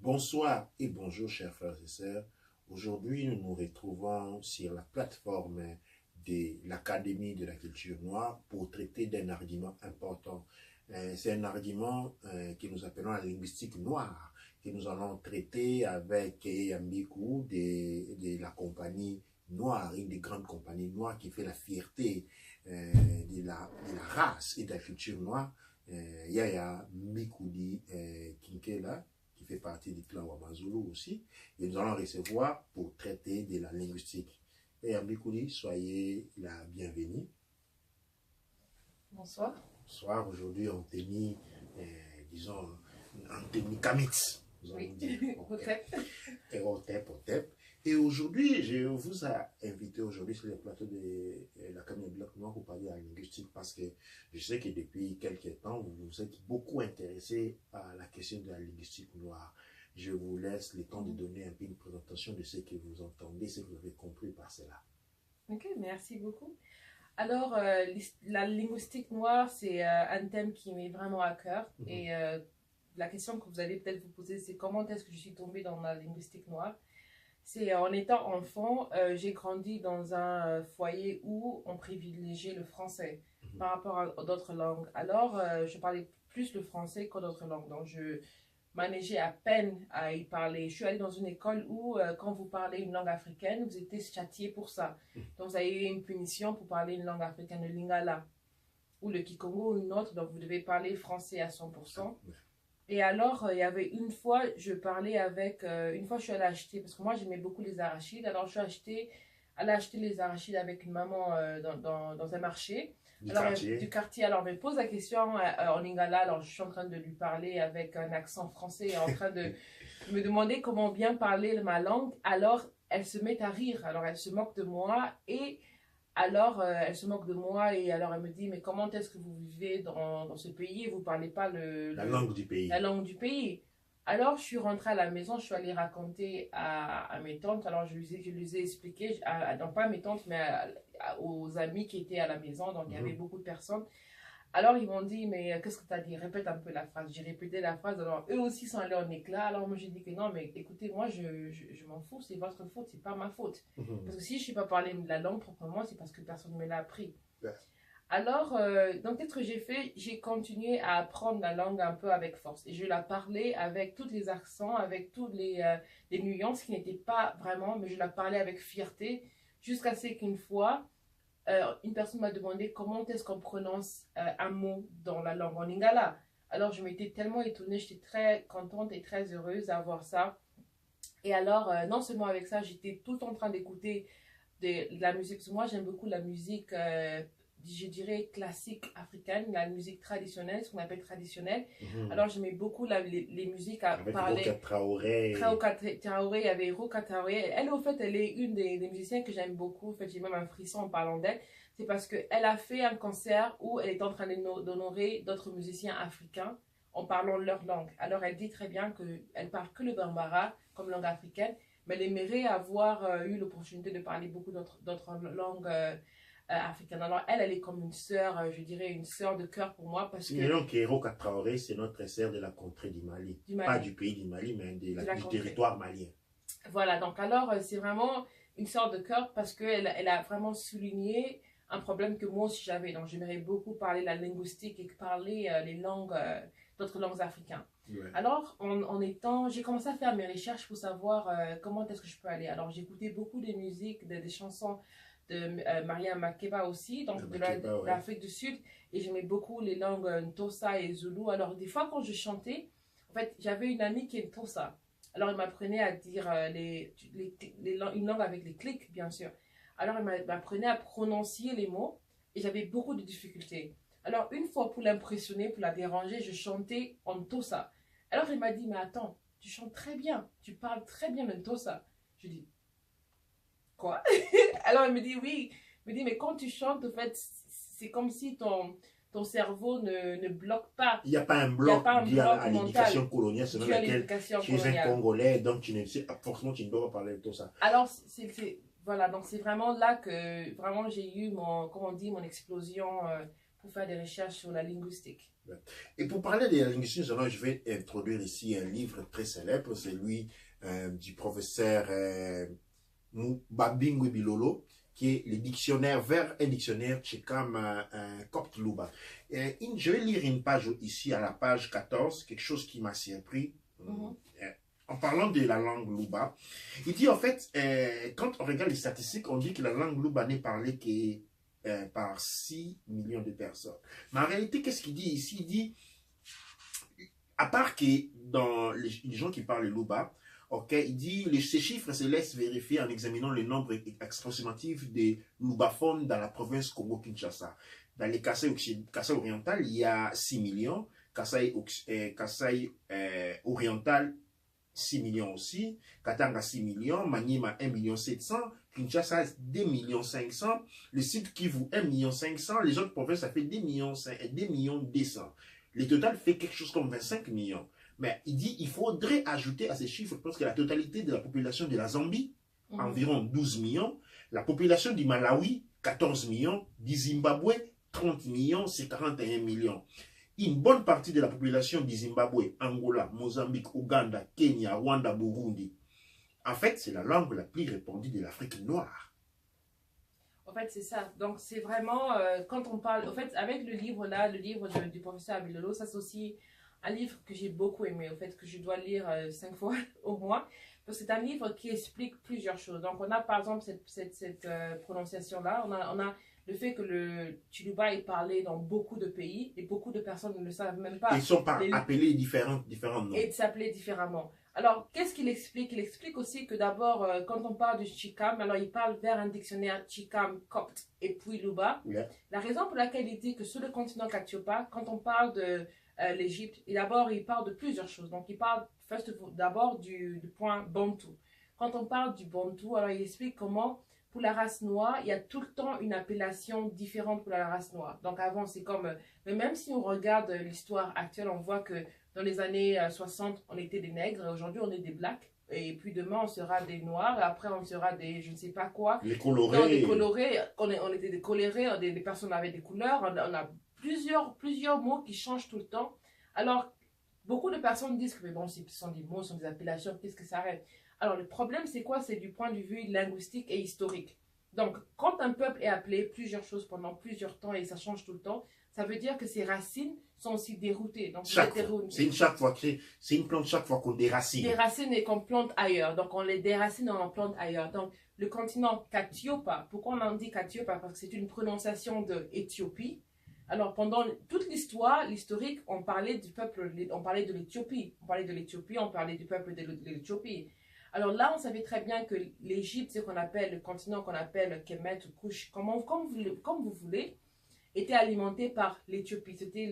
Bonsoir et bonjour chers frères et sœurs. Aujourd'hui, nous nous retrouvons sur la plateforme de l'Académie de la culture noire pour traiter d'un argument important. C'est un argument que nous appelons la linguistique noire, que nous allons traiter avec Yambikou de la compagnie noire, une des grandes compagnies noires qui fait la fierté de la race et de la culture noire. Yaya Mikoudi Kinkela, qui fait partie du clan Wamazulu aussi, et nous allons recevoir pour traiter de la linguistique. Et Ambikouli, soyez la bienvenue. Bonsoir. Bonsoir, aujourd'hui on t'a mis, disons, on t'a mis Kamitz. Oui, Otep. Et aujourd'hui, je vous ai invité aujourd'hui sur le plateau de l'Académie de Bloc Noir pour parler de la linguistique parce que je sais que depuis quelques temps, vous vous êtes beaucoup intéressé à la question de la linguistique noire. Je vous laisse le temps de donner un peu une présentation de ce que vous entendez, ce que vous avez compris par cela. Ok, merci beaucoup. Alors, la linguistique noire, c'est un thème qui m'est vraiment à cœur. Et la question que vous allez peut-être vous poser, c'est comment est-ce que je suis tombée dans la linguistique noire? C'est en étant enfant, j'ai grandi dans un foyer où on privilégiait le français par rapport à d'autres langues. Alors, je parlais plus le français que d'autres langues. Donc, je manageais à peine à y parler. Je suis allée dans une école où, quand vous parlez une langue africaine, vous étiez châtié pour ça. Donc, vous avez eu une punition pour parler une langue africaine, le lingala ou le kikongo ou une autre. Donc, vous devez parler français à 100%. Et alors, il y avait une fois, je parlais avec... une fois, je suis allée acheter, parce que moi, j'aimais beaucoup les arachides. Alors, je suis allée acheter les arachides avec une maman dans un marché. Du quartier. Alors, elle me pose la question en lingala. Alors, je suis en train de lui parler avec un accent français, en train de me demander comment bien parler ma langue. Alors, elle se met à rire. Alors, elle se moque de moi et... Alors, elle se moque de moi et alors elle me dit, mais comment est-ce que vous vivez dans ce pays et vous ne parlez pas la langue du pays. La langue du pays. Alors, je suis rentrée à la maison, je suis allée raconter à mes tantes. Alors, je les ai expliqué, non pas à mes tantes, mais aux amis qui étaient à la maison. Donc, il y avait beaucoup de personnes. Alors, ils m'ont dit, mais qu'est-ce que tu as dit? Répète un peu la phrase. J'ai répété la phrase. Alors, eux aussi sont allés en éclat. Alors, moi, j'ai dit que non, mais écoutez, moi, je m'en fous. C'est votre faute, c'est pas ma faute. Parce que si je ne sais pas parler la langue proprement, c'est parce que personne ne me l'a appris. Alors, donc, qu'est-ce que j'ai fait? J'ai continué à apprendre la langue un peu avec force. Et je la parlais avec tous les accents, avec toutes les nuances qui n'étaient pas vraiment, mais je la parlais avec fierté. Jusqu'à ce qu'une fois, une personne m'a demandé comment est-ce qu'on prononce un mot dans la langue en lingala. Alors, je m'étais tellement étonnée, j'étais très contente et très heureuse d'avoir ça. Et alors, non seulement avec ça, j'étais tout en train d'écouter de la musique. Parce que moi, j'aime beaucoup la musique, je dirais, classique africaine, la musique traditionnelle, ce qu'on appelle traditionnelle. Alors, j'aimais beaucoup les musiques à parler. Roka Traoré. Traoré, il y avait Roka Traoré. Elle, au fait, elle est une des musiciennes que j'aime beaucoup. En fait, j'ai même un frisson en parlant d'elle. C'est parce qu'elle a fait un concert où elle est en train d'honorer d'autres musiciens africains en parlant leur langue. Alors, elle dit très bien qu'elle parle que le bambara comme langue africaine, mais elle aimerait avoir eu l'opportunité de parler beaucoup d'autres langues africaines. Alors, elle est comme une sœur, je dirais, une sœur de cœur pour moi. Parce que Donc, Roka Traoré, c'est notre sœur de la contrée du Mali. Pas du pays du Mali, mais du territoire malien. Voilà, donc alors, c'est vraiment une sœur de cœur parce qu'elle a vraiment souligné un problème que moi aussi j'avais. Donc, j'aimerais beaucoup parler la linguistique et parler les langues, d'autres langues africaines. Ouais. Alors, j'ai commencé à faire mes recherches pour savoir comment est-ce que je peux aller. Alors, j'écoutais beaucoup de musiques, des chansons de Maria Makeba aussi, donc de l'Afrique du Sud, et j'aimais beaucoup les langues Ntossa et Zulu. Alors, des fois, quand je chantais, en fait, j'avais une amie qui est Ntossa. Alors, elle m'apprenait à dire une langue avec les clics, bien sûr. Alors, elle m'apprenait à prononcer les mots, et j'avais beaucoup de difficultés. Alors, une fois, pour l'impressionner, pour la déranger, je chantais en Ntossa. Alors, elle m'a dit, mais attends, tu chantes très bien, tu parles très bien en Ntossa. Je dis, quoi? Alors, elle me dit, oui. Elle me dit, mais quand tu chantes, en fait, c'est comme si ton cerveau ne bloque pas. Il n'y a pas un bloc lié à l'éducation coloniale selon laquelle tu es un Congolais, donc tu ne sais forcément tu ne dois pas parler de tout ça. Alors, voilà, donc c'est vraiment là que vraiment j'ai eu mon explosion pour faire des recherches sur la linguistique. Et pour parler de la linguistique, je vais introduire ici un livre très célèbre, c'est celui du professeur Babingwe Bilolo, qui est le dictionnaire vers un dictionnaire Tchekam Copte Luba. Je vais lire une page ici, à la page 14, quelque chose qui m'a surpris. En parlant de la langue Luba, il dit en fait, quand on regarde les statistiques, on dit que la langue Luba n'est parlée que par 6 millions de personnes. Mais en réalité, qu'est-ce qu'il dit ici? Il dit, à part que dans les gens qui parlent Luba, okay, il dit ces chiffres se laissent vérifier en examinant le nombre approximatif des lubaphones dans la province Congo-Kinshasa. Dans les Kasaï oriental, il y a 6 millions. Kasaï oriental, 6 millions aussi. Katanga, 6 millions. Maniema, 1,7 million. Kinshasa, 2,5 millions. Le Sud Kivu, 1,5 million. Les autres provinces, ça fait 2,2 millions. Le total fait quelque chose comme 25 millions. Mais il dit qu'il faudrait ajouter à ces chiffres parce que la totalité de la population de la Zambie, environ 12 millions, la population du Malawi, 14 millions, du Zimbabwe, 30 millions, c'est 41 millions. Une bonne partie de la population du Zimbabwe, Angola, Mozambique, Ouganda, Kenya, Rwanda, Burundi. En fait, c'est la langue la plus répandue de l'Afrique noire. En fait, c'est ça. Donc, c'est vraiment, quand on parle, en fait, avec le livre là, le livre du professeur Abilolo, ça c'est aussi un livre que j'ai beaucoup aimé, au fait, que je dois lire 5 fois au moins. Parce que c'est un livre qui explique plusieurs choses. Donc, on a par exemple cette prononciation-là. On a le fait que le Tsholuba est parlé dans beaucoup de pays et beaucoup de personnes ne le savent même pas. Ils sont appelés différents noms. Et s'appeler différemment. Alors, qu'est-ce qu'il explique? Il explique aussi que d'abord, quand on parle du Tchikam, alors il parle vers un dictionnaire Tchikam, Copte et puis Luba. Yeah. La raison pour laquelle il dit que sur le continent Katiopa, quand on parle de l'Égypte, d'abord il parle de plusieurs choses. Donc il parle d'abord du point Bantu. Quand on parle du Bantu, alors il explique comment pour la race noire, il y a tout le temps une appellation différente pour la race noire. Donc avant c'est comme, mais même si on regarde l'histoire actuelle, on voit que dans les années 60, on était des nègres, aujourd'hui on est des blacks. Et puis demain, on sera des noirs, et après on sera des je ne sais pas quoi. Les colorés. Non, les colorés, on était des colorés, des personnes avec des couleurs, on a plusieurs mots qui changent tout le temps. Alors, beaucoup de personnes disent que mais bon, ce sont des mots, ce sont des appellations, qu'est-ce que ça reste? Alors, le problème, c'est quoi? C'est du point de vue linguistique et historique. Donc, quand un peuple est appelé plusieurs choses pendant plusieurs temps et ça change tout le temps, ça veut dire que ses racines sont aussi déroutées. Donc, c'est une plante chaque fois qu'on déracine. Des racines et qu'on plante ailleurs. Donc, on les déracine et on en plante ailleurs. Donc, le continent Katiopa, pourquoi on en dit Katiopa? Parce que c'est une prononciation de Éthiopie. Alors, pendant toute l'histoire, l'historique, on parlait du peuple, on parlait de l'Éthiopie. On parlait de l'Éthiopie, on parlait du peuple de l'Éthiopie. Alors là, on savait très bien que l'Égypte, ce qu'on appelle le continent qu'on appelle Kemet ou Kush, comme vous voulez, était alimenté par l'Éthiopie. C'était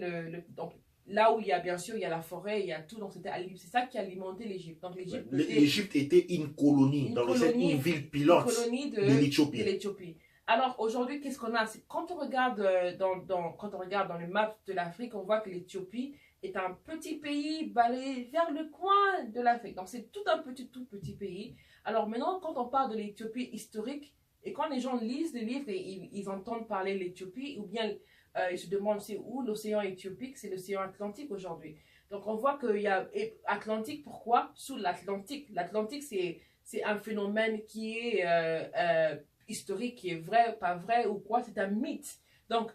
donc là où il y a bien sûr, il y a la forêt, il y a tout, donc c'est ça qui alimentait l'Égypte. Donc l'Égypte était une colonie, une ville pilote de l'Éthiopie. Alors aujourd'hui, qu'est-ce qu'on a? Quand on regarde dans le map de l'Afrique, on voit que l'Éthiopie est un petit pays balayé vers le coin de l'Afrique. Donc c'est tout petit pays. Alors maintenant, quand on parle de l'Éthiopie historique, et quand les gens lisent les livres et ils entendent parler de l'Éthiopie, ou bien ils se demandent c'est où l'océan éthiopique, c'est l'océan Atlantique aujourd'hui. Donc on voit qu'il y a Atlantique, pourquoi? Sous l'Atlantique. L'Atlantique, c'est un phénomène qui est historique, qui est vrai, pas vrai ou quoi, c'est un mythe. Donc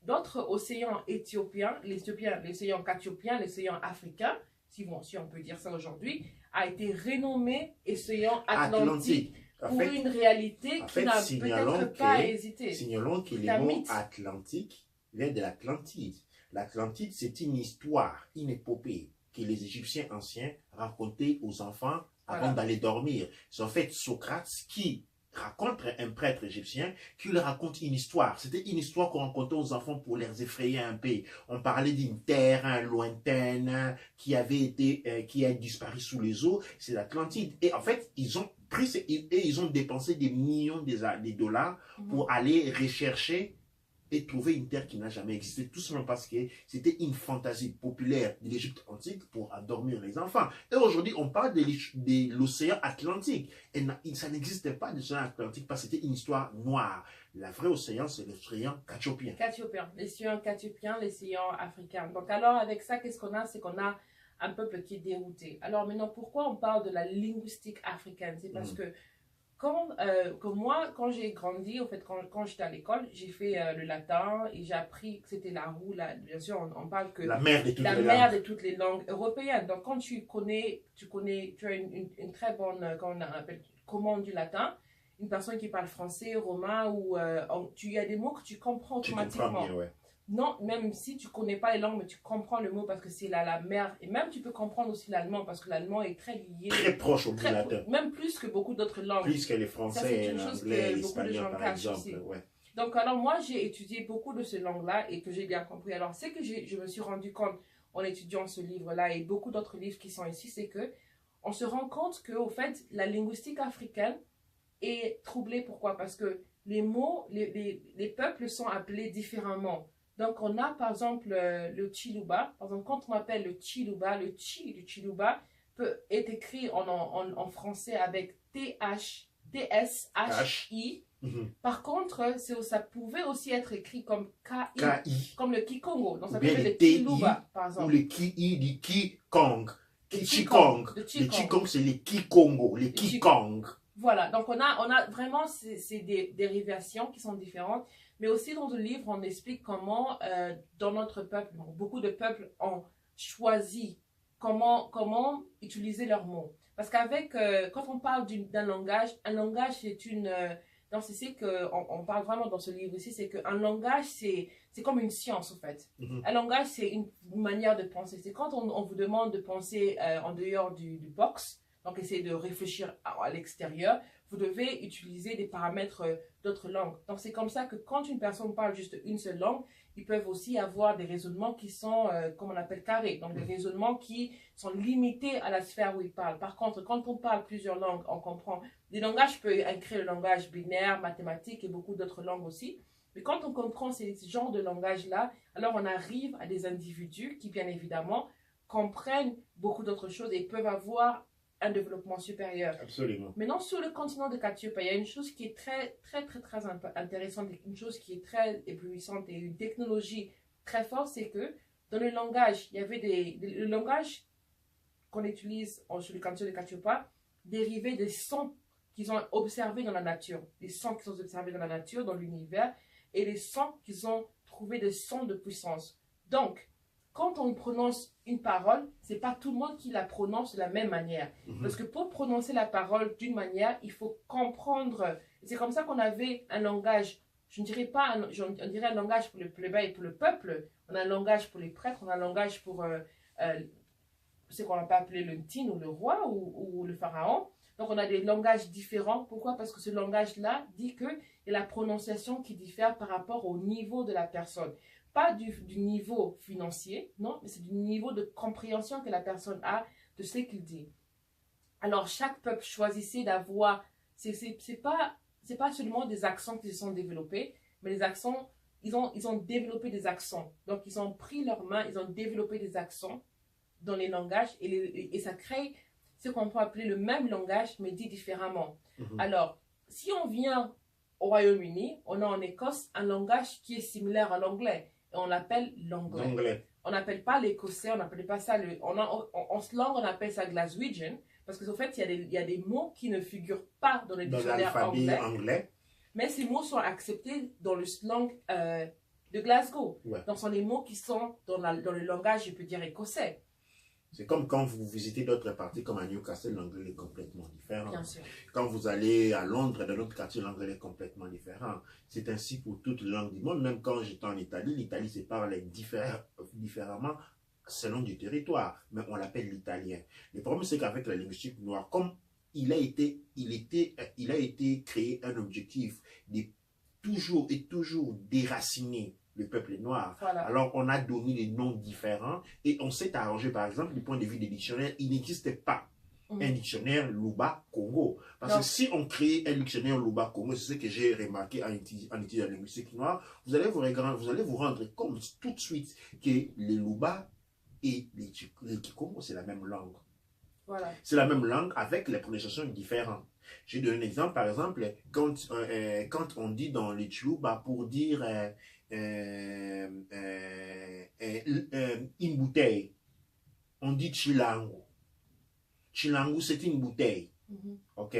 d'autres océans éthiopiens, l'océan Kathiopien, l'océan africain, si on peut dire ça aujourd'hui, a été renommé océan Atlantique. Pour une réalité qui n'a peut-être pas hésité. Signalons que le mot Atlantique vient de l'Atlantide. L'Atlantide, c'est une histoire, une épopée que les Égyptiens anciens racontaient aux enfants avant d'aller dormir. C'est en fait Socrate qui raconte un prêtre égyptien qui leur raconte une histoire. C'était une histoire qu'on racontait aux enfants pour les effrayer un peu. On parlait d'une terre lointaine qui a disparu sous les eaux. C'est l'Atlantide. Et en fait, ils ont dépensé des millions de dollars pour aller rechercher et trouver une terre qui n'a jamais existé, tout simplement parce que c'était une fantaisie populaire de l'Égypte antique pour endormir les enfants. Et aujourd'hui, on parle de l'océan Atlantique. Et ça n'existait pas l'océan Atlantique parce que c'était une histoire noire. La vraie océan, c'est l'océan Cassiopien. L'océan Cassiopien, l'océan africain. Donc alors, avec ça, qu'est-ce qu'on a? C'est qu'on a un peuple qui est dérouté. Alors maintenant, pourquoi on parle de la linguistique africaine? C'est parce que moi, quand j'ai grandi, en fait, quand j'étais à l'école, j'ai fait le latin et j'ai appris que c'était la roue, bien sûr, on parle que la mère de toutes les langues européennes. Donc, quand tu as une très bonne, comment on appelle, commande du latin, une personne qui parle français, romain, ou il y a des mots que tu comprends automatiquement. Tu comprends bien, ouais. Non, même si tu connais pas les langues, mais tu comprends le mot parce que c'est la mère. Et même tu peux comprendre aussi l'allemand parce que l'allemand est très lié. Très proche au latin. Même plus que beaucoup d'autres langues. Plus que les français, l'anglais, l'espagnol par exemple. Ouais. Donc alors moi j'ai étudié beaucoup de ces langues-là et que j'ai bien compris. Alors c'est que je me suis rendu compte en étudiant ce livre-là et beaucoup d'autres livres qui sont ici, c'est que on se rend compte que au fait la linguistique africaine est troublée. Pourquoi? Parce que les mots, les peuples sont appelés différemment. Donc, on a par exemple le Chiluba. Par exemple, quand on appelle le Chiluba, le Chi du Chiluba peut être écrit en français avec T-S-H-I. Par contre, ça pouvait aussi être écrit comme K-I, comme le Kikongo. Donc, ça peut être le Chiluba, par exemple. Ou le Ki du Kikong. Le Chikong, c'est les Kikongo, les Kikong. Voilà, donc on a vraiment des dérivations qui sont différentes. Mais aussi dans le livre, on explique comment, dans notre peuple, beaucoup de peuples ont choisi comment utiliser leurs mots. Parce qu'avec, quand on parle un langage c'est une... donc c'est qu'on parle vraiment dans ce livre ici, c'est qu'un langage, c'est comme une science, en fait. Un langage, c'est une manière de penser. C'est quand on vous demande de penser en dehors du box, donc essayer de réfléchir à l'extérieur, vous devez utiliser des paramètres d'autres langues. Donc c'est comme ça que quand une personne parle juste une seule langue, ils peuvent aussi avoir des raisonnements qui sont, comme on appelle, carrés. Donc des raisonnements qui sont limités à la sphère où ils parlent. Par contre, quand on parle plusieurs langues, on comprend. Les langages peuvent inclure le langage binaire, mathématique et beaucoup d'autres langues aussi. Mais quand on comprend ce genre de langage-là, alors on arrive à des individus qui, bien évidemment, comprennent beaucoup d'autres choses et peuvent avoir un développement supérieur. Absolument. Maintenant, sur le continent de Cassiopea, il y a une chose qui est très intéressante, une chose qui est très éblouissante et une technologie très forte, c'est que dans le langage, il y avait le langage qu'on utilise sur le continent de Cassiopea dérivé des sons qu'ils ont observés dans la nature, les sons qu'ils ont observés dans la nature, dans l'univers, et les sons qu'ils ont trouvés des sons de puissance. Donc, quand on prononce une parole, c'est pas tout le monde qui la prononce de la même manière. Parce que pour prononcer la parole d'une manière, il faut comprendre. C'est comme ça qu'on avait un langage, je ne dirais pas, on dirait un langage pour le plébéien et pour le peuple. On a un langage pour les prêtres, on a un langage pour ce qu'on peut appeler le Ntin ou le roi ou le pharaon. Donc on a des langages différents. Pourquoi? Parce que ce langage-là dit qu'il y a la prononciation qui diffère par rapport au niveau de la personne. Pas du niveau financier, non, mais c'est du niveau de compréhension que la personne a de ce qu'il dit. Alors, chaque peuple choisissait d'avoir, c'est pas seulement des accents qui se sont développés, mais les accents, ils ont développé des accents. Donc, ils ont pris leurs mains, ils ont développé des accents dans les langages et ça crée ce qu'on peut appeler le même langage, mais dit différemment. Alors, si on vient au Royaume-Uni, on a en Écosse un langage qui est similaire à l'anglais. Et on l'appelle l'anglais. On n'appelle pas l'écossais, on n'appelle pas ça en slang, on appelle ça Glaswegian. Parce qu'en fait, il y a des mots qui ne figurent pas dans le dictionnaire anglais. Mais ces mots sont acceptés dans le slang de Glasgow. Ouais. Donc, ce sont des mots qui sont dans le langage, je peux dire, écossais. C'est comme quand vous visitez d'autres parties, comme à Newcastle, l'anglais est complètement différent. Bien sûr. Quand vous allez à Londres, dans d'autres quartiers, l'anglais est complètement différent. C'est ainsi pour toutes les langues du monde. Même quand j'étais en Italie, l'Italie se parle différemment selon du territoire. Mais on l'appelle l'italien. Le problème, c'est qu'avec la linguistique noire, comme il a été créé un objectif de toujours et toujours déraciner le peuple noir. Voilà. Alors, on a donné des noms différents et on s'est arrangé, par exemple, du point de vue des dictionnaires, il n'existe pas un dictionnaire Luba-Congo. Parce que si on crée un dictionnaire Luba-Congo, c'est ce que j'ai remarqué en étudiant la linguistique noire, vous allez vous rendre compte tout de suite que les Luba et les Kikongo, c'est la même langue. Voilà. C'est la même langue avec les prononciations différentes. J'ai donné un exemple, par exemple, quand on dit dans les Tchouba pour dire une bouteille, on dit chilangu. Chilangu, c'est une bouteille. Ok?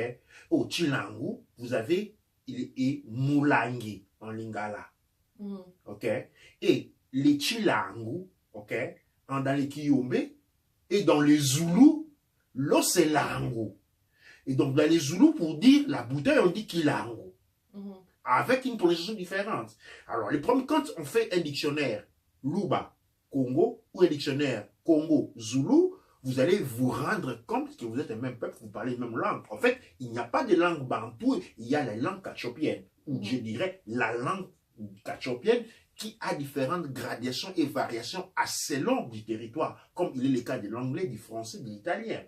Au chilangu, vous avez moulangi en lingala. Ok? Et les chilangu, ok? Dans les kiyombe et dans les zoulous, l'oselangu. Et donc, dans les Zoulous, pour dire la bouteille, on dit kilangu. Avec une prononciation différente. Alors, quand on fait un dictionnaire Luba, Congo, ou un dictionnaire Congo-Zoulou, vous allez vous rendre compte que vous êtes le même peuple, vous parlez la même langue. En fait, il n'y a pas de langue bantou, il y a la langue cachopienne, ou je dirais la langue cachopienne, qui a différentes gradations et variations selon du territoire, comme il est le cas de l'anglais, du français, de l'italien.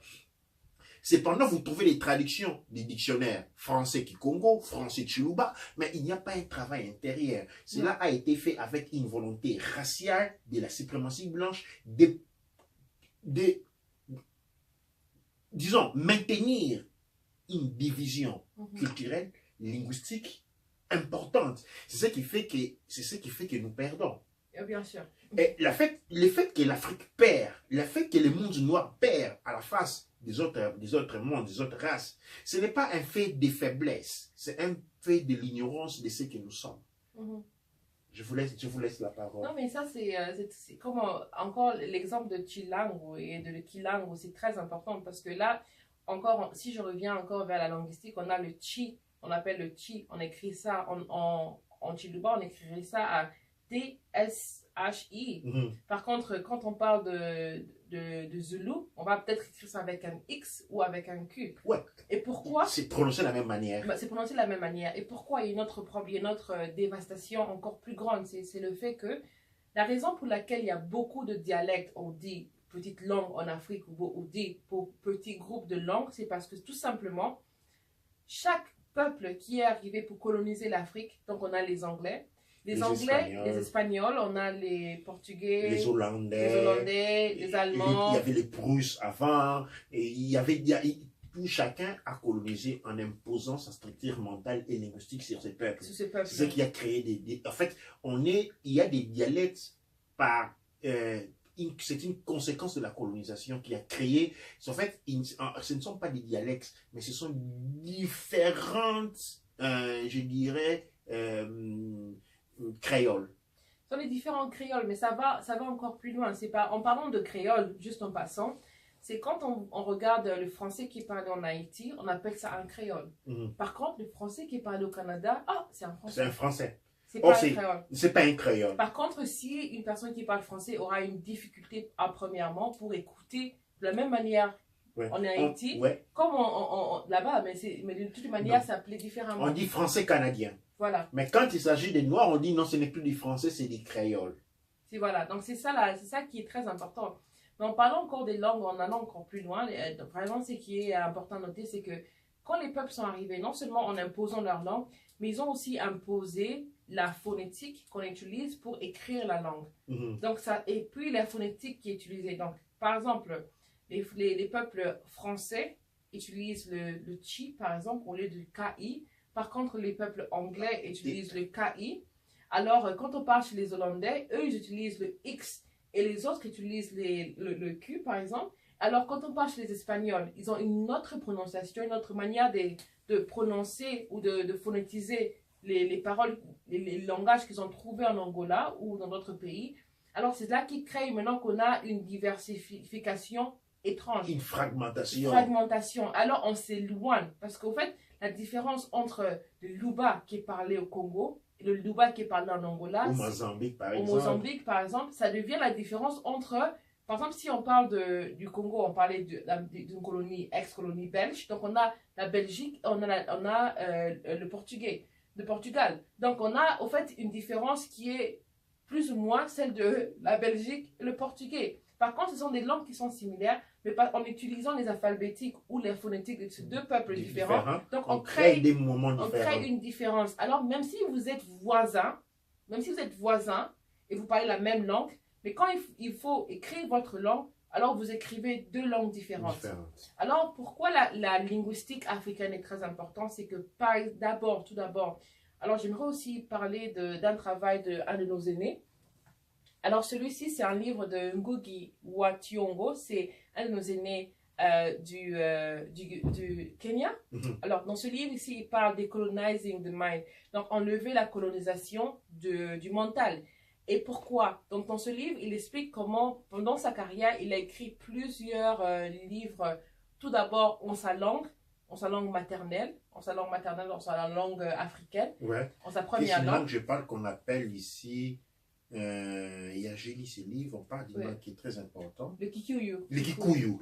Cependant, vous trouvez les traductions des dictionnaires français Kikongo, français Chiluba, mais il n'y a pas un travail intérieur. Cela a été fait avec une volonté raciale de la suprématie blanche, disons, maintenir une division culturelle, linguistique importante. C'est ce qui fait que nous perdons. Bien sûr. Et le fait que l'Afrique perd, le fait que le monde noir perd à la face des autres mondes, des autres races, ce n'est pas un fait de faiblesse, c'est un fait de l'ignorance de ce que nous sommes. Je vous laisse la parole. Non, mais ça, c'est comme encore l'exemple de Chilangu et de le Kilangu, c'est très important parce que là, encore, si je reviens encore vers la linguistique, on a le Chi, on appelle le Chi, on écrit ça en Chiluba, on écrirait ça à T-S-H-I. Par contre, quand on parle de Zulu, on va peut-être écrire ça avec un X ou avec un Q. Ouais. Et pourquoi? C'est prononcé de la même manière. C'est prononcé de la même manière. Et pourquoi il y a une autre dévastation encore plus grande? C'est le fait que la raison pour laquelle il y a beaucoup de dialectes, on dit petite langue en Afrique ou on dit pour petits groupes de langues, c'est parce que tout simplement, chaque peuple qui est arrivé pour coloniser l'Afrique, donc on a les Anglais, les Espagnols, on a les Portugais, les Hollandais, les Allemands. Il y avait les Prusses avant, et tout chacun a colonisé en imposant sa structure mentale et linguistique sur ces peuples. C'est ce qui a créé en fait, il y a des dialectes c'est une conséquence de la colonisation qui a créé. En fait, ce ne sont pas des dialectes, mais ce sont différentes, je dirais, créoles. Ce sont les différents créoles, mais ça va encore plus loin. C'est pas, en parlant de créole, juste en passant, c'est quand on regarde le français qui est parlé en Haïti, on appelle ça un créole. Par contre, le français qui est parlé au Canada, c'est un français. C'est un français. C'est pas un créole. C'est pas un créole. Par contre, si une personne qui parle français aura une difficulté premièrement pour écouter de la même manière en Haïti, comme là-bas, mais de toute manière, ça s'appelait différemment. On dit français canadien. Voilà. Mais quand il s'agit des Noirs, on dit non, ce n'est plus du français, c'est du créole. Voilà, donc c'est ça qui est très important. Mais en parlant encore des langues, en allant encore plus loin, vraiment ce qui est important à noter, c'est que quand les peuples sont arrivés, non seulement en imposant leur langue, mais ils ont aussi imposé la phonétique qu'on utilise pour écrire la langue. Donc et puis la phonétique qui est utilisée. Donc, par exemple, les peuples français utilisent le chi, par exemple, au lieu du ki. Par contre, les peuples anglais utilisent le ki. Alors, quand on parle chez les Hollandais, eux, ils utilisent le X et les autres utilisent le Q, par exemple. Alors, quand on parle chez les Espagnols, ils ont une autre prononciation, une autre manière de prononcer ou de phonétiser les paroles, les langages qu'ils ont trouvés en Angola ou dans d'autres pays. Alors, c'est là qui crée maintenant qu'on a une diversification étrange. Une fragmentation. Une fragmentation. Alors, on s'éloigne. Parce qu'au fait, la différence entre le Luba qui est parlé au Congo et le Luba qui est parlé en Angola, au Mozambique, par exemple, ça devient la différence entre... Par exemple, si on parle du Congo, on parlait d'une colonie, ex-colonie belge. Donc, on a la Belgique, on a le Portugal. Donc, on a, au fait, une différence qui est plus ou moins celle de la Belgique et le Portugais. Par contre, ce sont des langues qui sont similaires, mais en utilisant les alphabétiques ou les phonétiques de ces deux peuples différents. Donc, on crée des moments différents. On crée une différence. Alors, même si vous êtes voisins, et vous parlez la même langue, mais quand il faut écrire votre langue, alors vous écrivez deux langues différentes. Alors, pourquoi la linguistique africaine est très importante? C'est que, tout d'abord, alors j'aimerais aussi parler d'un travail d'un de nos aînés. Alors, celui-ci, c'est un livre de Ngugi wa Thiong'o. C'est un de nos aînés du Kenya. Alors, dans ce livre ici, il parle de Decolonizing the Mind. Donc, enlever la colonisation du mental. Et pourquoi? Donc, dans ce livre, il explique comment, pendant sa carrière, il a écrit plusieurs livres. Tout d'abord, en sa langue maternelle, dans sa langue africaine, en sa première langue. Je parle qu'on appelle ici, j'ai lu ce livre, on parle d'une langue qui est très important. Le Kikuyu. Le Kikuyu,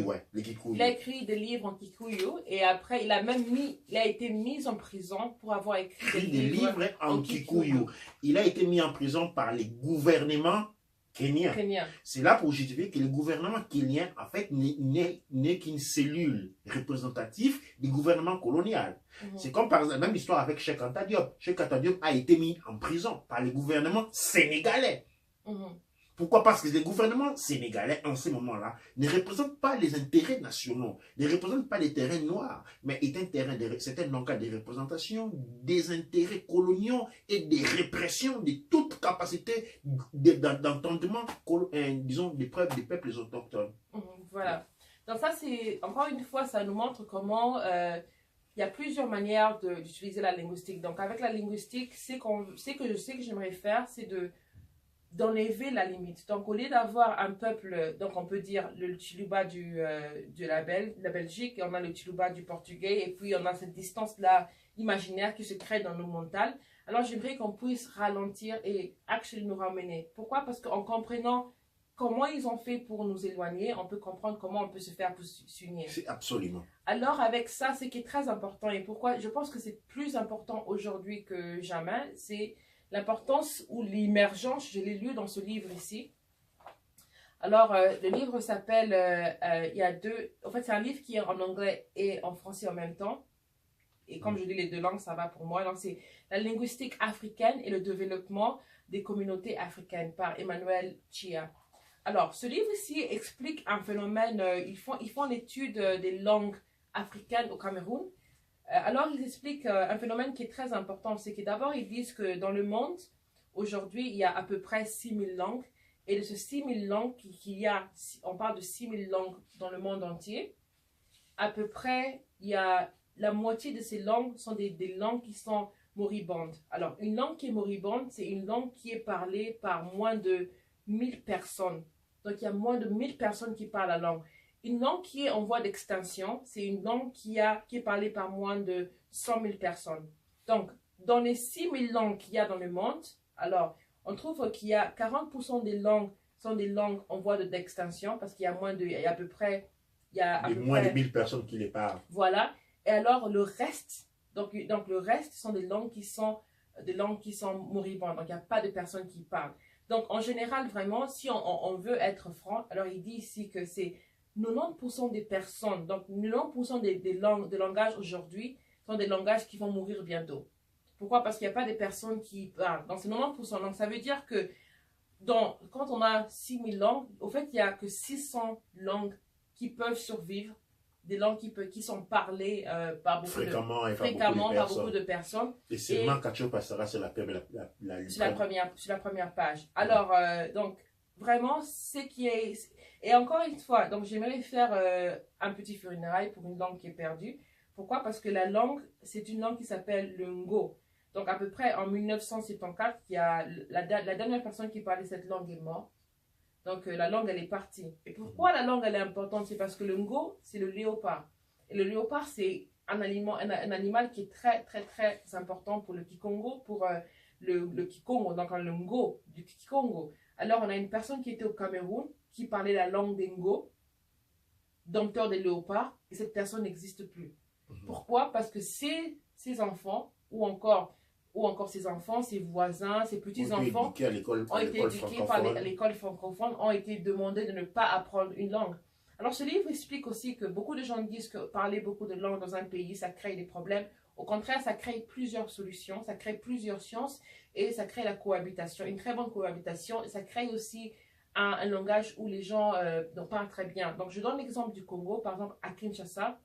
ouais. Le Kikuyu. Il a écrit des livres en Kikuyu et après, il a été mis en prison pour avoir écrit des livres en Kikuyu. Il a été mis en prison par les gouvernements kenyans. C'est là pour justifier que le gouvernement kenyan, en fait, n'est qu'une cellule représentative du gouvernement colonial. C'est comme par exemple, même histoire avec Cheikh Anta Diop. Cheikh Anta Diop a été mis en prison par le gouvernement sénégalais. Pourquoi? Parce que les gouvernements sénégalais, en ce moment-là, ne représentent pas les intérêts nationaux, ne représentent pas les terrains noirs, mais c'est un cas de représentation des intérêts coloniaux et des répressions de toute capacité d'entendement, disons, des peuples autochtones. Voilà. Donc ça, c'est, encore une fois, ça nous montre comment il y a plusieurs manières d'utiliser la linguistique. Donc avec la linguistique, ce que j'aimerais faire, c'est d'enlever la limite. Donc, au lieu d'avoir un peuple, donc on peut dire le Chiluba de la Belgique, et on a le Chiluba du Portugais, et puis on a cette distance-là imaginaire qui se crée dans nos mentales. Alors, j'aimerais qu'on puisse ralentir et nous ramener. Pourquoi? Parce qu'en comprenant comment ils ont fait pour nous éloigner, on peut comprendre comment on peut se faire pour s'unir. C'est absolument. Alors, avec ça, ce qui est très important, et pourquoi je pense que c'est plus important aujourd'hui que jamais, c'est l'importance ou l'émergence, je l'ai lu dans ce livre ici. Alors, le livre s'appelle, en fait, c'est un livre qui est en anglais et en français en même temps. Et comme je lis les deux langues, ça va pour moi. Donc, c'est La linguistique africaine et le développement des communautés africaines par Emmanuel Chia. Alors, ce livre ici explique un phénomène, ils font l'étude des langues africaines au Cameroun. Alors, ils expliquent un phénomène qui est très important. C'est que d'abord, ils disent que dans le monde, aujourd'hui, il y a à peu près 6000 langues. Et de ces 6000 langues on parle de 6000 langues dans le monde entier. À peu près, il y a la moitié de ces langues sont des langues qui sont moribondes. Alors, une langue qui est moribonde, c'est une langue qui est parlée par moins de 1000 personnes. Donc, il y a moins de 1000 personnes qui parlent la langue. Une langue qui est en voie d'extinction, c'est une langue qui est parlée par moins de 100 000 personnes. Donc, dans les 6000 langues qu'il y a dans le monde, alors, on trouve qu'il y a 40% des langues sont des langues en voie d'extinction parce qu'il y a moins de, il y a à peu près, moins de 1000 personnes qui les parlent. Voilà. Et alors, le reste, donc le reste sont des langues qui sont moribondes. Donc, il n'y a pas de personnes qui parlent. Donc, en général, vraiment, si on veut être franc, alors il dit ici que c'est 90% des personnes, donc 90% des langages aujourd'hui sont des langages qui vont mourir bientôt. Pourquoi? Parce qu'il n'y a pas de personnes qui parlent. Donc, c'est 90%. Donc, ça veut dire que quand on a 6000 langues, au fait, il n'y a que 600 langues qui peuvent survivre, des langues qui sont parlées fréquemment par beaucoup de personnes. Et seulement Kacho passera sur la première page. Alors, donc, vraiment, ce qui est... Et encore une fois, donc j'aimerais faire un petit funérail pour une langue qui est perdue. Pourquoi? Parce que la langue, c'est une langue qui s'appelle le Ngo. Donc, à peu près en 1974, il y a la dernière personne qui parlait cette langue est morte. Donc, la langue, elle est partie. Et pourquoi la langue, elle est importante? C'est parce que le Ngo, c'est le léopard. Et le léopard, c'est un animal qui est très, très, très important pour le Kikongo, pour le Kikongo, donc le Ngo du Kikongo. Alors, on a une personne qui était au Cameroun, qui parlait la langue des Ngo, dompteur des léopards, et cette personne n'existe plus. Pourquoi? Parce que ces enfants, ou encore ou encore ses enfants, ses voisins, ses petits-enfants ont été éduqués par l'école francophone, ont été demandés de ne pas apprendre une langue. Alors ce livre explique aussi que beaucoup de gens disent que parler beaucoup de langues dans un pays, ça crée des problèmes. Au contraire, ça crée plusieurs solutions, ça crée plusieurs sciences et ça crée la cohabitation, une très bonne cohabitation. Et ça crée aussi un langage où les gens parlent très bien. Donc je donne l'exemple du Congo, par exemple à Kinshasa.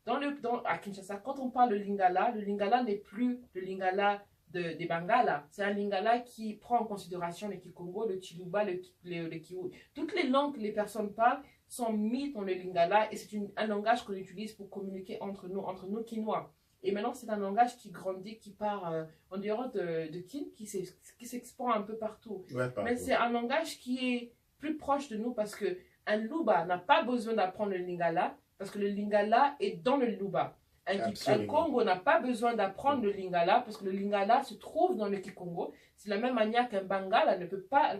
À Kinshasa, quand on parle de le Lingala n'est plus le Lingala des Bangala. C'est un Lingala qui prend en considération le Kikongo, le Chiluba, le Kiwu. Toutes les langues que les personnes parlent sont mises dans le Lingala et c'est un langage qu'on utilise pour communiquer entre nous Kinois. Et maintenant, c'est un langage qui grandit, qui part en dehors de Kin, qui s'expand un peu partout. Ouais, mais c'est un langage qui est plus proche de nous parce qu'un Luba n'a pas besoin d'apprendre le Lingala parce que le Lingala est dans le Luba. Un Congo n'a pas besoin d'apprendre le Lingala parce que le Lingala se trouve dans le Kikongo. C'est de la même manière qu'un Bangala n'a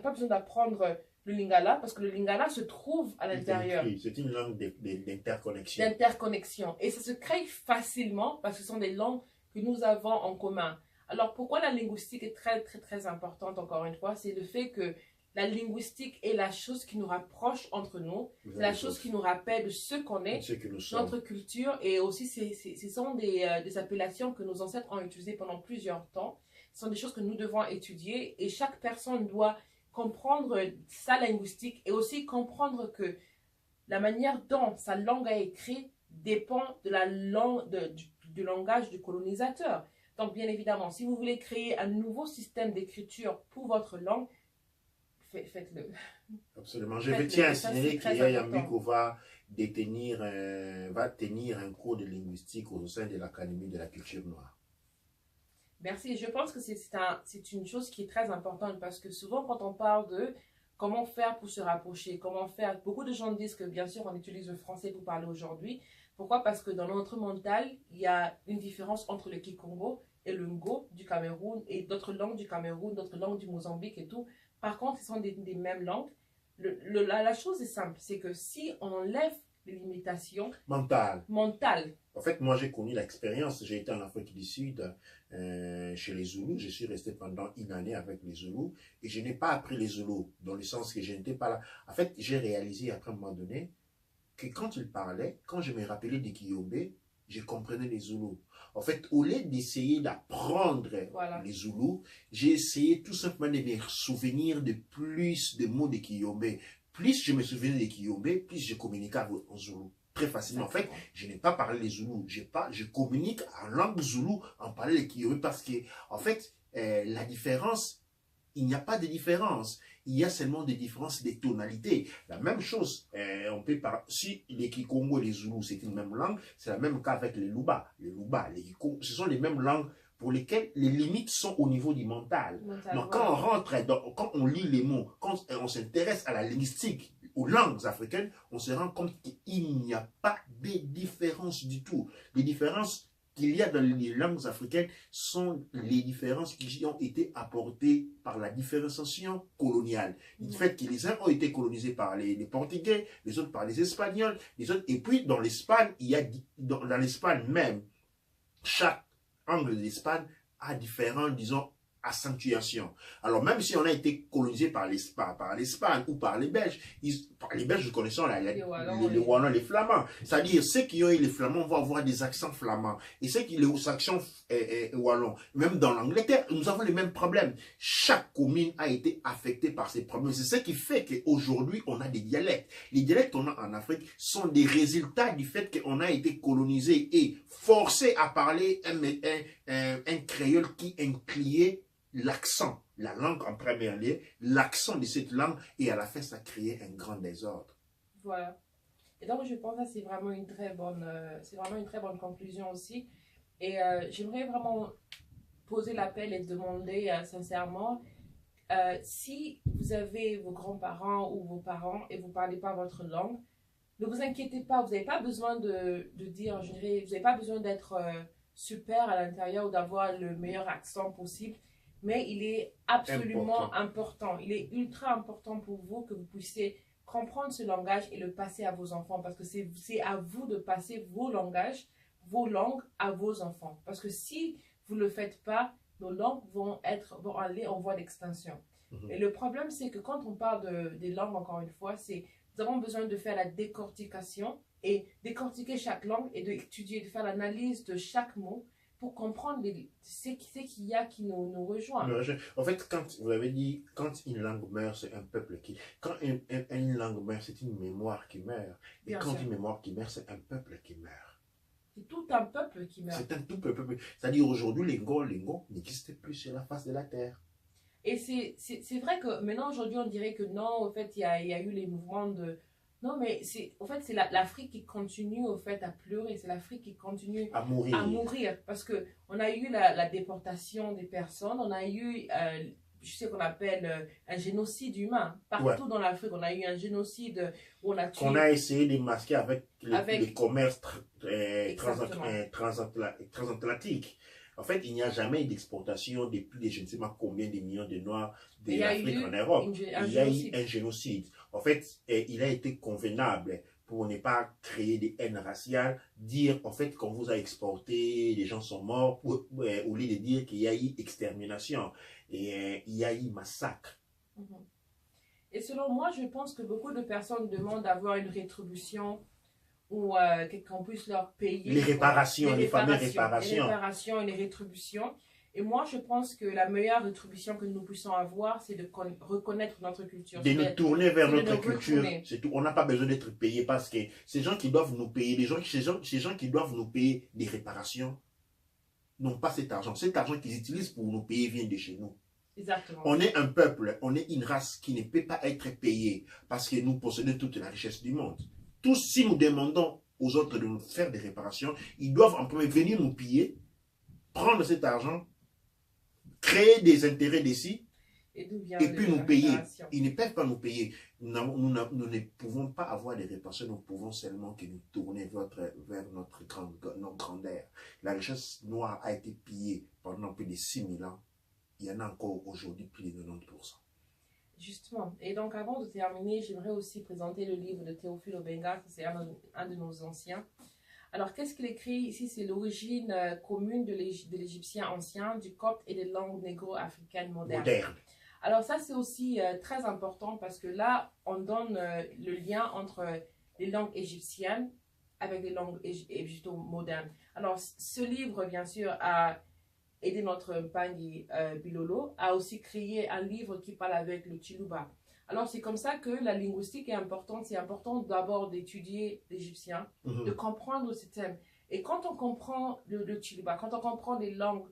pas besoin d'apprendre le Lingala parce que le Lingala se trouve à l'intérieur. C'est une langue d'interconnexion. D'interconnexion. Et ça se crée facilement parce que ce sont des langues que nous avons en commun. Alors pourquoi la linguistique est très très très importante encore une fois, c'est le fait que la linguistique est la chose qui nous rapproche entre nous, c'est la chose qui nous rappelle de ce qu'on est, notre culture, et aussi ce sont des appellations que nos ancêtres ont utilisées pendant plusieurs temps. Ce sont des choses que nous devons étudier et chaque personne doit comprendre sa linguistique et aussi comprendre que la manière dont sa langue a écrit dépend de la langue, du langage du colonisateur. Donc bien évidemment, si vous voulez créer un nouveau système d'écriture pour votre langue, faites-le. Absolument. Je tiens à signaler qu'Yaya Mbiko va tenir un cours de linguistique au sein de l'Académie de la culture noire. Merci. Je pense que c'est une chose qui est très importante parce que souvent quand on parle de comment faire pour se rapprocher, comment faire, beaucoup de gens disent que bien sûr on utilise le français pour parler aujourd'hui. Pourquoi? Parce que dans notre mental, il y a une différence entre le Kikongo et le Ngo du Cameroun et d'autres langues du Cameroun, d'autres langues du Mozambique et tout. Par contre, ce sont des mêmes langues. La chose est simple, c'est que si on enlève les limitations mentales. En fait, moi, j'ai connu l'expérience. J'ai été en Afrique du Sud, chez les Zoulous. Je suis resté pendant une année avec les Zoulous. Et je n'ai pas appris les Zoulous, dans le sens que je n'étais pas là. En fait, j'ai réalisé après un moment donné que quand ils parlaient, quand je me rappelais des Kiyombe, je comprenais les Zoulous. En fait, au lieu d'essayer d'apprendre les Zoulous, j'ai essayé tout simplement de me souvenir de plus de mots de Kiyombe. Plus je me souvenais des Kiyombe, plus je communiquais en Zoulou. Très facilement. En fait, je n'ai pas parlé les Zoulous. Je communique en langue Zoulou en parlant les Kiyombe parce que, en fait, la différence, il n'y a pas de différence. Il y a seulement des différences des tonalités. La même chose, on peut parler, si les Kikongo et les Zoulous, c'est une même langue, c'est la même cas avec les Luba. Les Luba, les Kikongo, ce sont les mêmes langues pour lesquelles les limites sont au niveau du mental. Donc, quand on rentre, quand on lit les mots, quand on s'intéresse à la linguistique, aux langues africaines, on se rend compte qu'il n'y a pas de différence du tout. Les différences qu'il y a dans les langues africaines sont les différences qui ont été apportées par la différenciation coloniale. Le fait que les uns ont été colonisés par les Portugais, les autres par les Espagnols, les autres, et puis dans l'Espagne, il y a dans l'Espagne même, chaque angle de l'Espagne a différents, disons, accentuations. Alors même si on a été colonisé par l'Espagne ou par les Belges, les Belges connaissons les Wallons, les Flamands. C'est-à-dire ceux qui ont eu les Flamands vont avoir des accents flamands. Et ceux qui ont les accents Wallons, même dans l'Angleterre, nous avons les mêmes problèmes. Chaque commune a été affectée par ces problèmes. C'est ce qui fait qu'aujourd'hui, on a des dialectes. Les dialectes qu'on a en Afrique sont des résultats du fait qu'on a été colonisé et forcé à parler un créole qui incluait l'accent, la langue en première lieu, l'accent de cette langue, et à la fin, ça créait un grand désordre. Voilà. Et donc, je pense que c'est vraiment une très bonne conclusion aussi. Et j'aimerais vraiment poser l'appel et demander sincèrement, si vous avez vos grands-parents ou vos parents et vous ne parlez pas votre langue, ne vous inquiétez pas, vous n'avez pas besoin de dire, je dirais, vous n'avez pas besoin d'être super à l'intérieur ou d'avoir le meilleur accent possible. Mais il est absolument important. Il est ultra important pour vous que vous puissiez comprendre ce langage et le passer à vos enfants. Parce que c'est à vous de passer vos langues à vos enfants. Parce que si vous ne le faites pas, nos langues vont aller en voie d'extinction. Mhm. Et le problème, c'est que quand on parle des langues, encore une fois, nous avons besoin de faire la décortication et décortiquer chaque langue et d'étudier, de faire l'analyse de chaque mot pour comprendre ce qu'il y a qui nous rejoint. En fait, quand vous avez dit, quand une langue meurt, c'est un peuple qui... Quand une langue meurt, c'est une mémoire qui meurt. Et Bien quand sûr. une mémoire qui meurt, c'est un peuple qui meurt. C'est tout un peuple qui meurt. C'est un tout peuple. C'est-à-dire aujourd'hui, les Ngos n'existent plus sur la face de la terre. Et c'est vrai que maintenant, aujourd'hui, on dirait que non, au fait, il y a eu les mouvements de... Non, mais en fait, c'est l'Afrique qui continue, au fait, à pleurer. C'est l'Afrique qui continue À mourir. à mourir. Parce qu'on a eu la déportation des personnes, on a eu, je sais qu'on appelle un génocide humain. Partout dans l'Afrique, on a eu un génocide où on a tué... Qu'on a essayé de masquer avec Avec- les commerces Exactement. transatlantiques. En fait, il n'y a jamais eu d'exportation de plus de je ne sais pas combien de millions de Noirs de Il y a l'Afrique eu en Europe. un Il y a eu génocide. un génocide. En fait, il a été convenable pour ne pas créer des haines raciales, dire en fait qu'on vous a exporté, les gens sont morts, au lieu de dire qu'il y a eu extermination. Et il y a eu massacre. Mhm. Et selon moi, je pense que beaucoup de personnes demandent d'avoir une rétribution ou qu'on puisse leur payer. Les réparations, les fameuses réparations. Les réparations et les rétributions. Et moi, je pense que la meilleure rétribution que nous puissions avoir, c'est de reconnaître notre culture. De nous tourner vers c'est de notre nous culture. retourner. C'est tout. On n'a pas besoin d'être payé parce que ces gens qui doivent nous payer, ces gens qui doivent nous payer des réparations, n'ont pas cet argent. Cet argent qu'ils utilisent pour nous payer vient de chez nous. Exactement. On est un peuple, on est une race qui ne peut pas être payée parce que nous possédons toute la richesse du monde. Tous, si nous demandons aux autres de nous faire des réparations, ils doivent en premier venir nous piller, prendre cet argent, créer des intérêts d'ici, et puis nous payer. Ils ne peuvent pas nous payer. Nous ne pouvons pas avoir des réparations, nous pouvons seulement que nous tourner vers notre grandeur. La richesse noire a été pillée pendant plus de 6000 ans. Il y en a encore aujourd'hui plus de 90%. Justement. Et donc, avant de terminer, j'aimerais aussi présenter le livre de Théophile Obenga, c'est un de nos anciens. Alors, qu'est-ce qu'il écrit ici? C'est l'origine commune de l'égyptien ancien, du copte et des langues négro-africaines modernes. Alors, ça, c'est aussi très important parce que là, on donne le lien entre les langues égyptiennes avec les langues égypto-modernes. Alors, ce livre, bien sûr, a aidé notre Mpangui Bilolo à aussi créer un livre qui parle avec le Chiluba. Alors, c'est comme ça que la linguistique est importante. C'est important d'abord d'étudier l'égyptien, de comprendre ce thème. Et quand on comprend le Chiluba, quand on comprend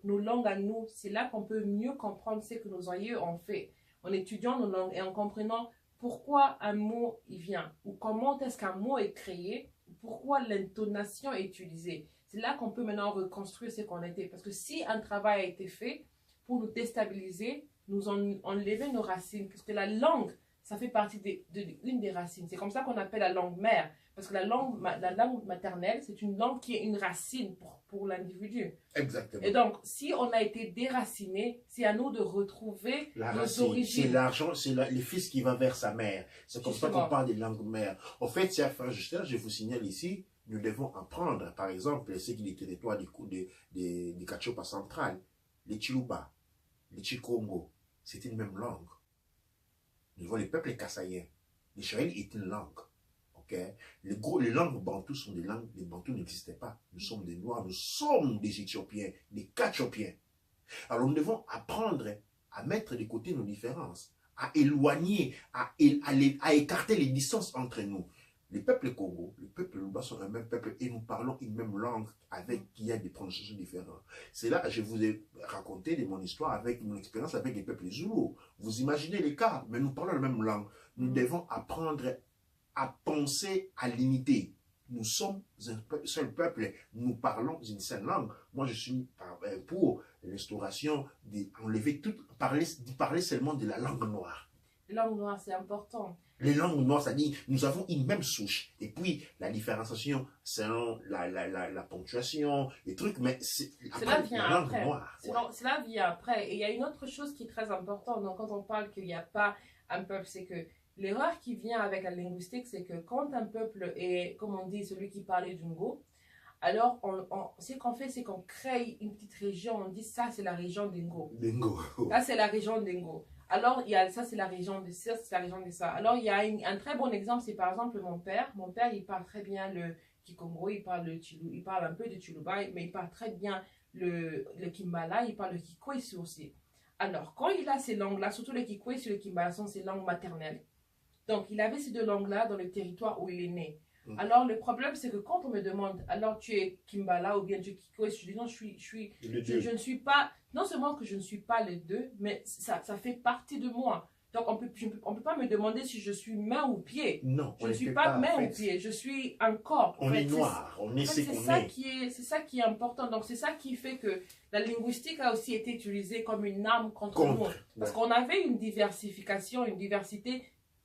nos langues à nous, c'est là qu'on peut mieux comprendre ce que nos aïeux ont fait. En étudiant nos langues et en comprenant pourquoi un mot il vient, ou comment est-ce qu'un mot est créé, pourquoi l'intonation est utilisée. C'est là qu'on peut maintenant reconstruire ce qu'on était. Parce que si un travail a été fait pour nous déstabiliser, nous enlever nos racines, parce que la langue, ça fait partie d'une des racines. C'est comme ça qu'on appelle la langue mère. Parce que la langue maternelle, c'est une langue qui est une racine pour l'individu. Exactement. Et donc, si on a été déraciné, c'est à nous de retrouver nos origines. C'est l'argent, c'est le fils qui va vers sa mère. C'est comme ça qu'on parle des langues mères. En fait, chers frères, je vous signale ici, nous devons apprendre, par exemple, ce qui est le territoire du Kachopa central, les Chiluba, les Chikongo, c'est une même langue. Nous voyons les peuples kassaïens. L'Israël est une langue. Okay? Les langues bantoues sont des langues, les bantous n'existaient pas. Nous sommes des Noirs, nous sommes des Éthiopiens, des Kachopiens. Alors nous devons apprendre à mettre de côté nos différences, à éloigner, à écarter les distances entre nous. Les peuples Congo, le peuple Luba sont un même peuple et nous parlons une même langue avec qui a des prononciations différentes. C'est là que je vous ai raconté de mon histoire avec mon expérience avec les peuples Zoulou. Vous imaginez les cas, mais nous parlons la même langue. Nous devons apprendre à penser à l'unité. Nous sommes un seul peuple, nous parlons une seule langue. Moi, je suis pour l'instauration d'enlever tout, parler seulement de la langue noire. La langue noire, c'est important. Les langues noires, c'est-à-dire nous avons une même souche. Et puis, la différenciation, selon la ponctuation, les trucs, mais cela vient la langue après. noire. Cela vient après. Et il y a une autre chose qui est très importante. Donc, quand on parle qu'il n'y a pas un peuple, c'est que l'erreur qui vient avec la linguistique, c'est que quand un peuple est, comme on dit, celui qui parle du Ngo, Alors, ce qu'on fait, c'est qu'on crée une petite région. On dit ça, c'est la région d'Ingo. Bingo. Ça, c'est la région d'Ingo. Alors, il y a ça, c'est la région de ça, c'est la région de ça. Alors, il y a un très bon exemple, c'est par exemple mon père. Mon père, il parle très bien le Kikongo, il parle le Chilu, il parle un peu de Chiluba, mais il parle très bien le Kimbala, il parle le Kikwesi aussi. Alors, quand il a ces langues-là, surtout le Kikwesi et le Kimbala sont ses langues maternelles. Donc, il avait ces deux langues-là dans le territoire où il est né. Alors, le problème, c'est que quand on me demande, alors tu es Kimbala ou bien tu es Kikwesi, je dis non, je ne suis pas, non seulement que je ne suis pas les deux, mais ça fait partie de moi. Donc, on peut pas me demander si je suis main ou pied. Non, je ne suis pas main ou pied, je suis un corps. On est noir, on est ce qu'on est. C'est ça qui est important. Donc, c'est ça qui fait que la linguistique a aussi été utilisée comme une arme contre nous. Parce qu'on avait une diversification, une diversité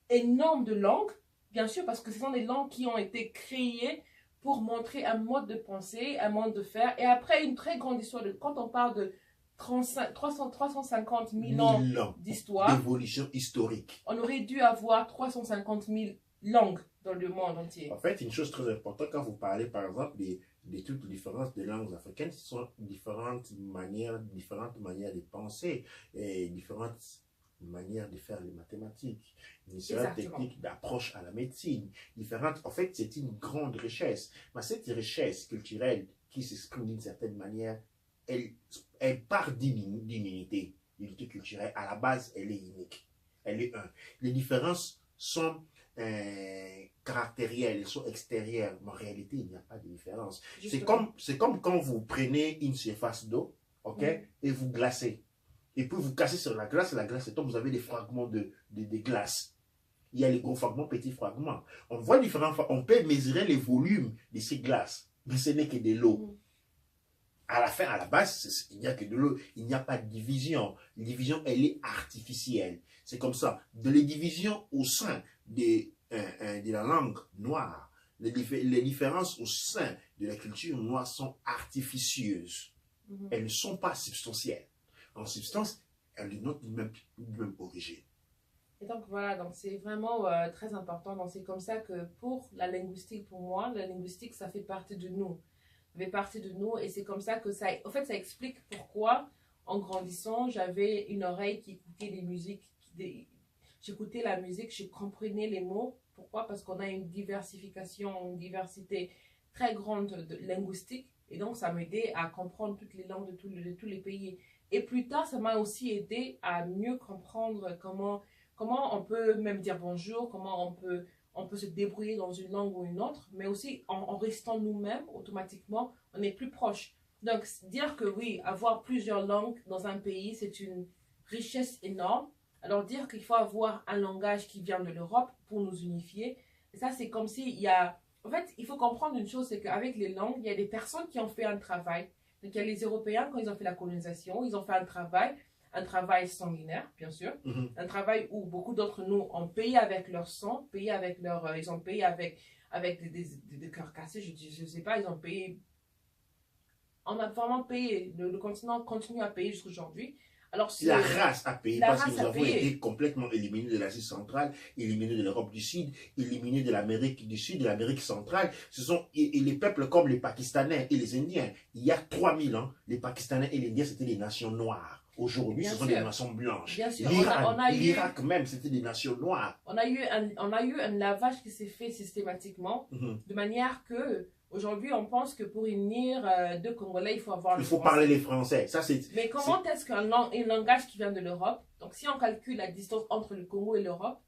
énorme de langues, bien sûr, parce que ce sont des langues qui ont été créées pour montrer un mode de pensée, un mode de faire. Et après, une très grande histoire, quand on parle de 350 000 ans d'histoire, d'évolution historique. On aurait dû avoir 350 000 langues dans le monde entier. En fait, une chose très importante, quand vous parlez, par exemple, des toutes les différences des langues africaines, ce sont différentes manières de penser et différentes manière de faire les mathématiques, différentes techniques d'approche à la médecine, différentes. En fait, c'est une grande richesse. Mais cette richesse culturelle qui s'exprime d'une certaine manière, elle part d'unité, l'unité culturelle. À la base, elle est unique. Elle est un. Les différences sont caractérielles, elles sont extérieures. Mais en réalité, il n'y a pas de différence. C'est comme quand vous prenez une surface d'eau, ok, et vous glacez. Et puis vous cassez sur la glace tombe, vous avez des fragments de glace. Il y a les gros fragments, petits fragments. On voit différents, on peut mesurer les volumes de ces glaces, mais ce n'est que de l'eau. À la fin, à la base, il n'y a que de l'eau, il n'y a pas de division. La division, elle est artificielle. C'est comme ça. De les divisions au sein de la langue noire, les différences au sein de la culture noire sont artificieuses. Elles ne sont pas substantielles. En substance, elles denotent du même origine. Et donc voilà, donc c'est vraiment très important. Donc c'est comme ça que pour la linguistique, pour moi, la linguistique, ça fait partie de nous. Ça fait partie de nous et c'est comme ça que ça, en fait, ça explique pourquoi, en grandissant, j'avais une oreille qui écoutait des musiques, j'écoutais la musique, je comprenais les mots. Pourquoi? Parce qu'on a une diversification, une diversité très grande de linguistique et donc ça m'aidait à comprendre toutes les langues de tous les pays. Et plus tard, ça m'a aussi aidé à mieux comprendre comment on peut même dire bonjour, comment on peut se débrouiller dans une langue ou une autre, mais aussi en restant nous-mêmes, automatiquement, on est plus proche. Donc, dire que oui, avoir plusieurs langues dans un pays, c'est une richesse énorme. Alors, dire qu'il faut avoir un langage qui vient de l'Europe pour nous unifier, et ça, c'est comme s'il y a... En fait, il faut comprendre une chose, c'est qu'avec les langues, il y a des personnes qui ont fait un travail. Donc, il y a les Européens, quand ils ont fait la colonisation, ils ont fait un travail sanguinaire, bien sûr, un travail où beaucoup d'entre nous ont payé avec leur sang, payé avec leur, ils ont payé avec des cœurs cassés, je ne sais pas, ils ont payé, on a vraiment payé, le continent continue à payer jusqu'à aujourd'hui. Alors, la race a payé parce que nous avons été complètement éliminés de l'Asie centrale, éliminés de l'Europe du Sud, éliminés de l'Amérique du Sud, de l'Amérique centrale. Ce sont et les peuples comme les Pakistanais et les Indiens. Il y a 3000 ans, les Pakistanais et les Indiens, c'était des nations noires. Aujourd'hui, ce sont des nations blanches. L'Irak même, c'était des nations noires. On a eu un lavage qui s'est fait systématiquement, de manière que aujourd'hui, on pense que pour unir deux Congolais, il faut avoir le français. Il faut parler les Français. Ça, mais comment est-ce qu'un langage qui vient de l'Europe, donc si on calcule la distance entre le Congo et l'Europe,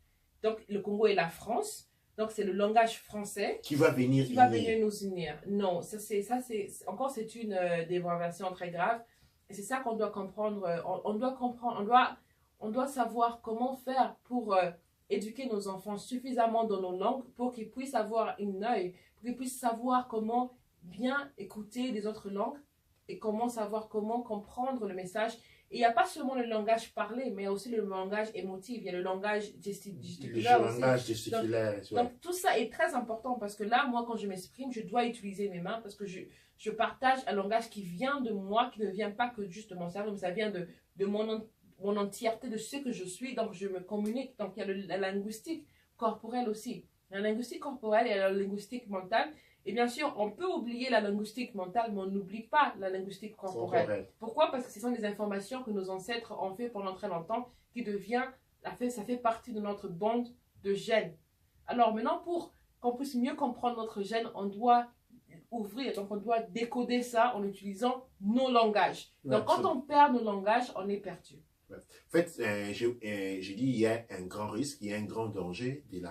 donc le Congo et la France, donc c'est le langage français qui va venir nous unir. Non, c'est une dépravation très grave. Et c'est ça qu'on doit comprendre. On doit savoir comment faire pour éduquer nos enfants suffisamment dans nos langues pour qu'ils puissent avoir un œil, pour qu'ils puissent savoir comment bien écouter les autres langues et comment savoir comment comprendre le message. Et il n'y a pas seulement le langage parlé, mais il y a aussi le langage émotif, il y a le langage gesticulaire aussi. Donc tout ça est très important parce que là, moi, quand je m'exprime, je dois utiliser mes mains parce que je partage un langage qui vient de moi, qui ne vient pas que juste de mon cerveau, mais ça vient de mon entièreté, de ce que je suis. Donc je me communique. Donc il y a la linguistique corporelle aussi. La linguistique corporelle et la linguistique mentale. Et bien sûr, on peut oublier la linguistique mentale, mais on n'oublie pas la linguistique corporelle. Pourquoi? Parce que ce sont des informations que nos ancêtres ont fait pendant très longtemps, qui devient, ça fait partie de notre bande de gènes. Alors maintenant, pour qu'on puisse mieux comprendre notre gène, on doit ouvrir, donc on doit décoder ça en utilisant nos langages. Donc quand on perd nos langages, on est perdu. En fait, je dis il y a un grand risque, il y a un grand danger de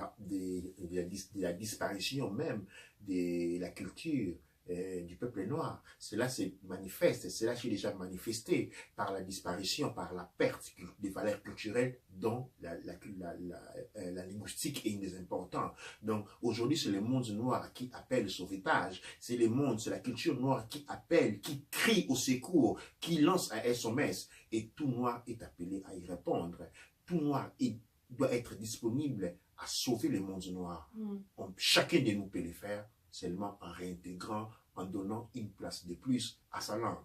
la disparition même de la culture du peuple noir. Cela se manifeste, cela s'est déjà manifesté par la disparition, par la perte des valeurs culturelles dont la linguistique est une des importantes. Donc aujourd'hui, c'est le monde noir qui appelle le sauvetage, c'est la culture noire qui appelle, qui crie au secours, qui lance un SOS, et tout noir est appelé à y répondre. Tout noir doit être disponible à sauver le monde noir. Chacun de nous peut le faire, seulement en réintégrant, en donnant une place de plus à sa langue,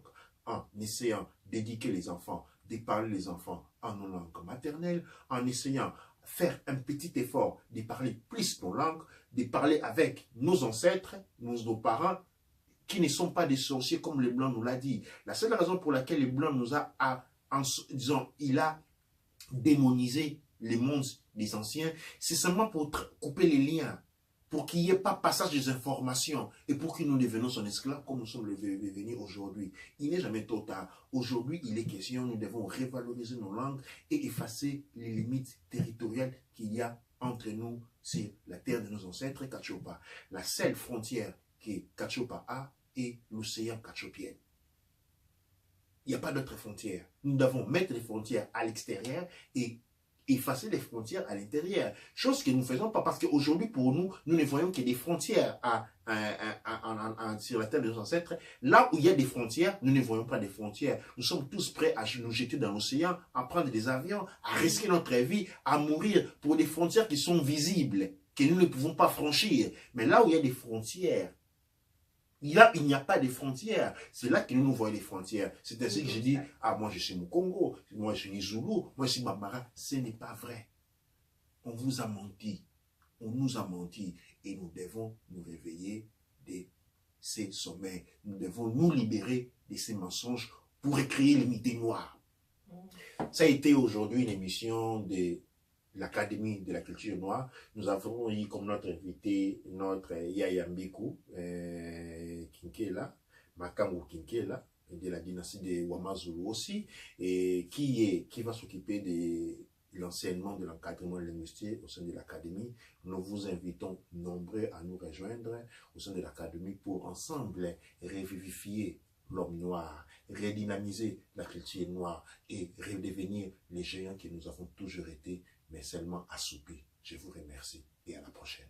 en essayant d'éduquer les enfants, de parler les enfants en nos langues maternelles, en essayant de faire un petit effort de parler plus nos langues, de parler avec nos ancêtres, nos parents, qui ne sont pas des sorciers comme les Blancs nous l'a dit. La seule raison pour laquelle les Blancs nous a, disons, il a démonisé les mondes des anciens, c'est seulement pour couper les liens, pour qu'il n'y ait pas passage des informations et pour que nous devenions son esclave comme nous sommes devenus aujourd'hui. Il n'est jamais trop tard. Aujourd'hui, il est question, nous devons revaloriser nos langues et effacer les limites territoriales qu'il y a entre nous sur la terre de nos ancêtres, Cachopa. La seule frontière que Cachopa a est l'océan Cachopien. Il n'y a pas d'autre frontière. Nous devons mettre les frontières à l'extérieur et effacer les frontières à l'intérieur. Chose que nous ne faisons pas parce qu'aujourd'hui, pour nous, nous ne voyons que des frontières sur la terre de nos ancêtres. Là où il y a des frontières, nous ne voyons pas des frontières. Nous sommes tous prêts à nous jeter dans l'océan, à prendre des avions, à risquer notre vie, à mourir pour des frontières qui sont visibles, que nous ne pouvons pas franchir. Mais là où il y a des frontières, il n'y a pas de frontières. C'est là que nous voyons les frontières. C'est ainsi que je dis, ah, moi je suis Mukongo, moi je suis Zoulou, moi je suis Bambara. Ce n'est pas vrai. On vous a menti. On nous a menti. Et nous devons nous réveiller de ces sommeils. Nous devons nous libérer de ces mensonges pour recréer l'unité noire. Ça a été aujourd'hui une émission de l'Académie de la culture noire. Nous avons eu comme notre invité notre Yaya Mbeku Kinkela, Makamou Kinkela, de la dynastie de Wamazulu aussi, et qui va s'occuper de l'enseignement de l'encadrement linguistique au sein de l'Académie. Nous vous invitons nombreux à nous rejoindre au sein de l'Académie pour ensemble revivifier l'homme noir, redynamiser la culture noire et redevenir les géants que nous avons toujours été, mais seulement assoupis. Je vous remercie et à la prochaine.